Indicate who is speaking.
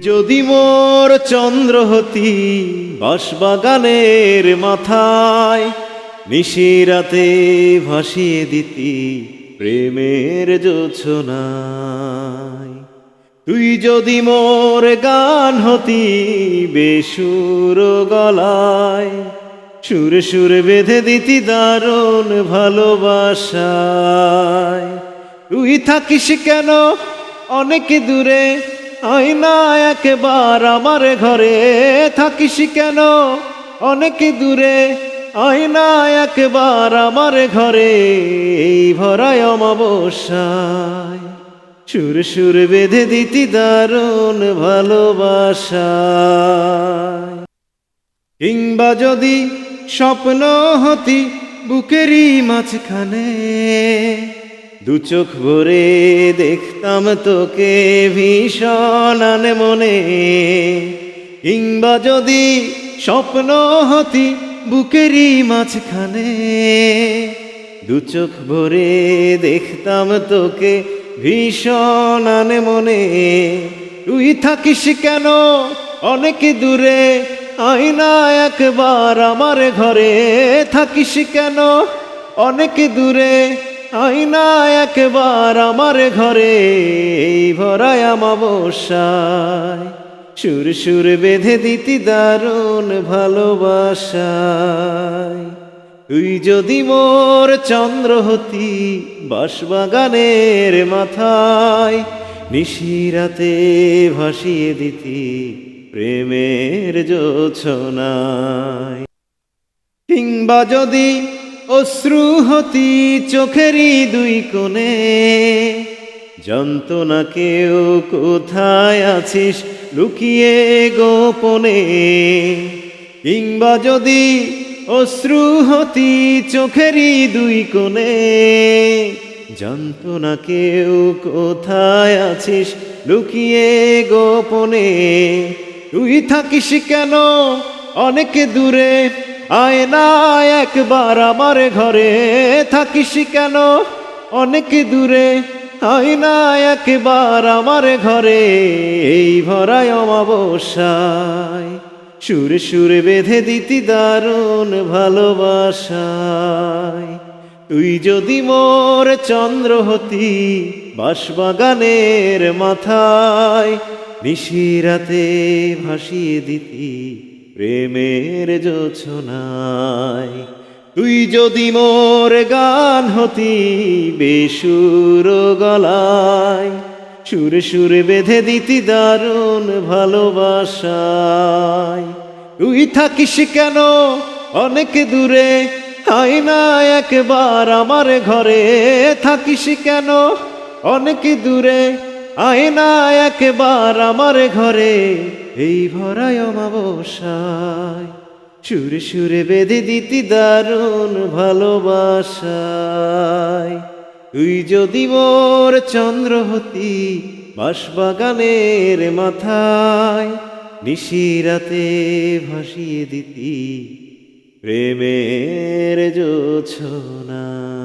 Speaker 1: যদি মোর চন্দ্র হতি বাঁশবাগানের মাথায়, নিশিরাতে ভাসিয়ে দিতি প্রেমের জোছনায়। তুই যদি মোর গান হতি বেসুর গলায়, সুরে সুরে বেঁধে দিতি দারুণ ভালোবাসায়। তুই থাকিস কেন অনেক দূরে, আয় না একবার আমার ঘরে। থাকিস কেন অনেক দূরে, আয় না একবার আমার ঘরে। এই ভরায় অমাবস্যায় সুর সুর বেঁধে দিতি দারুণ ভালোবাসায়। কিংবা যদি স্বপ্ন হতি বুকেরই মাঝখানে, দু চোখ ভরে দেখতাম তোকে ভীষণ আনমনে। কিংবা যদি স্বপ্ন হতি বুকেরই মাঝখানে, দু চোখ ভরে দেখতাম তোকে ভীষণ আনমনে। তুই থাকিস কেন অনেক দূরে, আয় না একবার আমার ঘরে। থাকিস কেন অনেক দূরে, আয় না একবার আমার ঘরে। এই ভরায় অমাবস্যায় সুর সুর বেঁধে দিতি দারুণ ভালোবাসায়। তুই যদি মোর চন্দ্র হতি বাঁশবাগানের মাথায়, নিশিরাতে ভাসিয়ে দিতি প্রেমের জোছনায়। কিংবা যদি অশ্রু হতি চোখেরই দুই কোণে, জানতো না কেউ কোথায় আছিস লুকিয়ে গোপনে। কিংবা যদি অশ্রু হতি চোখেরই দুই কোণে, জানতো না কেউ কোথায় আছিস লুকিয়ে গোপনে। তুই থাকিস কেন অনেক দূরে, আয় না একবার আমার ঘরে। থাকিস কেন অনেক দূরে, আয় না একবার আমার ঘরে। এই ভরায় অমাবস্যায় সুরে সুরে বেঁধে দিতি দারুণ ভালোবাসায়। তুই যদি মোর চন্দ্র হতি বাঁশবাগানের মাথায়, নিশিরাতে ভাসিয়ে দিতি প্রেমের জোছনায়। তুই যদি মোর গান হতি বেসুর গলায়, সুরে সুরে বেঁধে দিতি দারুণ ভালোবাসায়। তুই থাকিস কেন অনেক দূরে, আয় না একবার আমার ঘরে। থাকিস কেন অনেক দূরে, আয় না একবার আমার ঘরে। এই ভরায় অমাবস্যায় সুরে সুরে বেঁধে দিতি দারুণ ভালোবাসায়। তুই যদি মোর চন্দ্র হতি বাঁশবাগানের মাথায়, নিশিরাতে ভাসিয়ে দিতি প্রেমের জোছনায়।